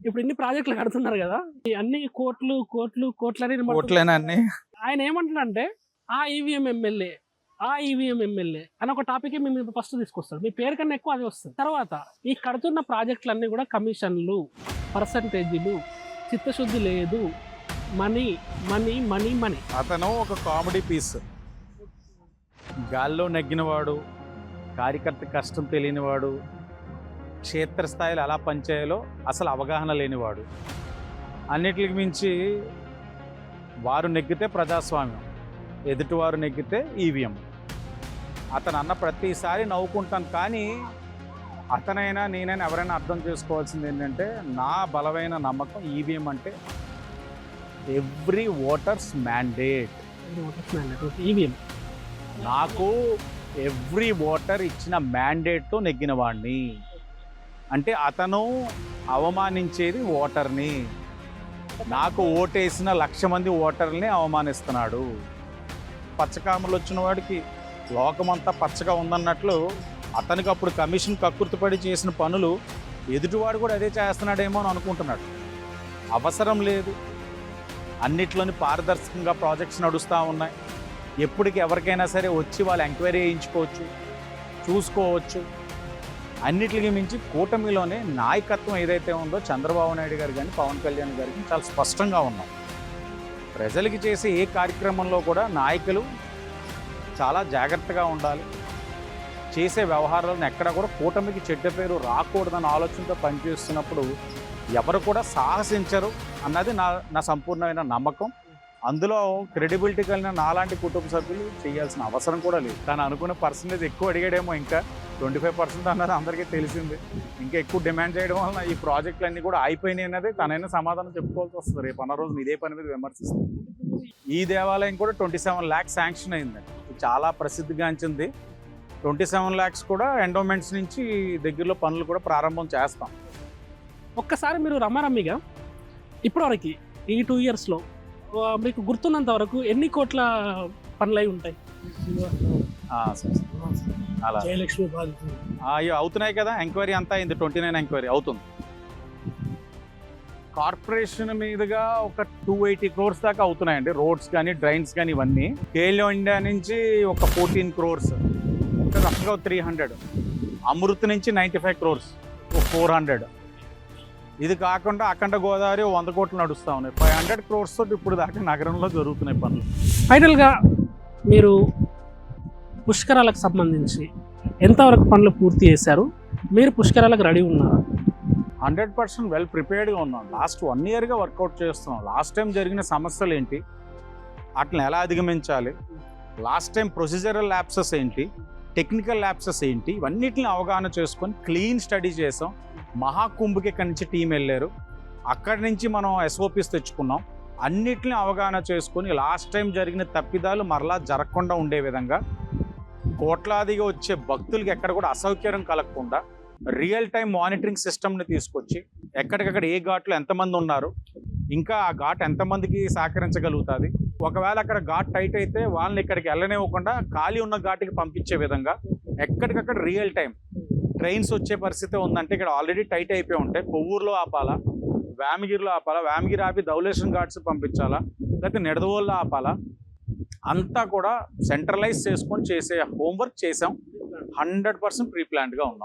ఇప్పుడు ఇన్ని ప్రాజెక్టులు కడుతున్నారు కదా, ఈ అన్ని కోట్లు కోట్లు కోట్లని కోట్లేనా అన్ని? ఆయన ఏమంటాడంటే ఆ ఈవీఎం ఎమ్మెల్యే అని ఒక టాపిక్ మేము ఫస్ట్ తీసుకొస్తాడు. మీ పేరు కన్నా ఎక్కువ అది వస్తుంది. తర్వాత ఈ కడుతున్న ప్రాజెక్టులన్నీ కూడా కమిషన్లు, పర్సంటేజీలు, చిత్తశుద్ధి లేదు, మనీ మనీ మనీ మనీ. అతను ఒక కామెడీ పీస్. గాల్లో నెగ్గినవాడు, కార్యకర్త కష్టం తెలియనివాడు, క్షేత్రస్థాయిలో ఎలా పనిచేయాలో అసలు అవగాహన లేనివాడు. అన్నిటికి మించి వారు నెగ్గితే ప్రజాస్వామ్యం, ఎదుటివారు నెగ్గితే ఈవీఎం. అతను అన్న ప్రతిసారి నవ్వుకుంటాను, కానీ అతనైనా నేనైనా ఎవరైనా అర్థం చేసుకోవాల్సింది ఏంటంటే, నా బలమైన నమ్మకం ఈవీఎం అంటే ఎవ్రీ ఓటర్స్ మ్యాండేట్. ఈవీఎం నాకు ఎవ్రీ ఓటర్ ఇచ్చిన మ్యాండేట్తో నెగ్గిన వాడిని. అంటే అతను అవమానించేది ఓటర్ని. నాకు ఓటేసిన 1,00,000 మంది ఓటర్ని అవమానిస్తున్నాడు. పచ్చకామలు వచ్చిన వాడికి లోకమంతా పచ్చగా ఉందన్నట్లు అతనికి అప్పుడు కమిషన్ కక్కుర్తిపడి చేసిన పనులు ఎదుటివాడు కూడా అదే చేస్తున్నాడేమో అని అనుకుంటున్నాడు. అవసరం లేదు. అన్నిట్లోని పారదర్శకంగా ప్రాజెక్ట్స్ నడుస్తూ ఉన్నాయి. ఎప్పటికి ఎవరికైనా సరే వచ్చి వాళ్ళు ఎంక్వైరీ చేయించుకోవచ్చు, చూసుకోవచ్చు. అన్నిటికీ మించి కూటమిలోనే నాయకత్వం ఏదైతే ఉందో చంద్రబాబు నాయుడు గారు కానీ పవన్ కళ్యాణ్ గారికి చాలా స్పష్టంగా ఉన్నాం. ప్రజలకి చేసే ఏ కార్యక్రమంలో కూడా నాయకులు చాలా జాగ్రత్తగా ఉండాలి. చేసే వ్యవహారాలను ఎక్కడ కూడా కూటమికి చెడ్డ పేరు రాకూడదన్న ఆలోచనతో పనిచేస్తున్నప్పుడు ఎవరు కూడా సాహసించరు అన్నది నా సంపూర్ణమైన నమ్మకం. అందులో క్రెడిబిలిటీ కలిగిన నాలాంటి కుటుంబ సభ్యులు చేయాల్సిన అవసరం కూడా లేదు. తను అనుకున్న పర్సంటేజ్ ఎక్కువ అడిగాడేమో, ఇంకా 25% అన్నది అందరికీ తెలిసింది. ఇంకా ఎక్కువ డిమాండ్ చేయడం వలన ఈ ప్రాజెక్టులన్నీ కూడా అయిపోయినాయి అన్నది తనైనా సమాధానం చెప్పుకోవాల్సి వస్తుంది. రేపు అన్న రోజు ఇదే పని మీద విమర్శిస్తుంది. ఈ దేవాలయం కూడా 27 lakhs శాంక్షన్ అయిందండి. చాలా ప్రసిద్ధిగాంచింది. 27 lakhs కూడా ఎండోమెంట్స్ నుంచి దగ్గరలో పనులు కూడా ప్రారంభం చేస్తాం. ఒక్కసారి మీరు రమారమ్మిగా ఇప్పటివరకు ఈ 2 yearsలో మీకు గుర్తున్నంత వరకు ఎన్ని కోట్ల పనులు అయి ఉంటాయి? అలా అయ్యో అవుతున్నాయి కదా. ఎంక్వైరీ అంతా అయింది. 29 ఎంక్వైరీ అవుతుంది. కార్పొరేషన్ మీదుగా ఒక 280 crores దాకా అవుతున్నాయండి. రోడ్స్ కానీ డ్రైన్స్ కానీ ఇవన్నీ. ఖేలో ఇండియా నుంచి ఒక 14 crores, రఫ్గా 300. అమృత్ నుంచి 95 crores, 400. ఇది కాకుండా అఖండ గోదావరి 100 కోట్లు నడుస్తూ ఉన్నాయి. 500 crores తోటి ఇప్పుడు దాకా నగరంలో జరుగుతున్నాయి పనులు. ఫైనల్గా మీరు పుష్కరాలకు సంబంధించి ఎంతవరకు పనులు పూర్తి చేశారు? మీరు పుష్కరాలకు రెడీ ఉన్నారా? 100% వెల్ ప్రిపేర్డ్గా ఉన్నాం. లాస్ట్ 1 yearగా వర్కౌట్ చేస్తున్నాం. లాస్ట్ టైం జరిగిన సమస్యలు ఏంటి, వాటిని ఎలా అధిగమించాలి, లాస్ట్ టైం ప్రొసీజరల్ ల్యాప్సెస్ ఏంటి, టెక్నికల్ ల్యాప్సెస్ ఏంటి, ఇవన్నిటిని అవగాహన చేసుకొని క్లీన్ స్టడీ చేసాం. మహాకుంభకి ఇక్కడి నుంచి టీం వెళ్ళారు. అక్కడి నుంచి మనం SOPs తెచ్చుకున్నాం. అన్నిటిని అవగాహన చేసుకొని లాస్ట్ టైం జరిగిన తప్పిదాలు మరలా జరగకుండా ఉండే విధంగా, కోట్లాదిగా వచ్చే భక్తులకి ఎక్కడ కూడా అసౌకర్యం కలగకుండా రియల్ టైం మానిటరింగ్ సిస్టమ్ని తీసుకొచ్చి ఎక్కడికక్కడ ఏ ఘాట్లో ఎంతమంది ఉన్నారు, ఇంకా ఆ ఘాట్ ఎంతమందికి సహకరించగలుగుతుంది, ఒకవేళ అక్కడ ఘాట్ టైట్ అయితే వాళ్ళని ఇక్కడికి వెళ్ళనివ్వకుండా ఖాళీ ఉన్న ఘాట్కి పంపించే విధంగా ఎక్కడికక్కడ రియల్ టైం ట్రైన్స్ వచ్చే పరిస్థితి ఉందంటే ఇక్కడ ఆల్రెడీ టైట్ అయిపోయి ఉంటాయి. కొవ్వూరులో ఆపాలా, వేమగిరిలో ఆపాలా, వేమగిరి ఆపి ధవళేశ్వరం ఘాట్స్ పంపించాలా, లేకపోతే నిడదవోల్లో ఆపాలా, అంతా కూడా సెంట్రలైజ్ చేసుకొని చేసే హోంవర్క్ చేసాం. 100% ప్రీ ప్లాన్డ్గా ఉన్నాం.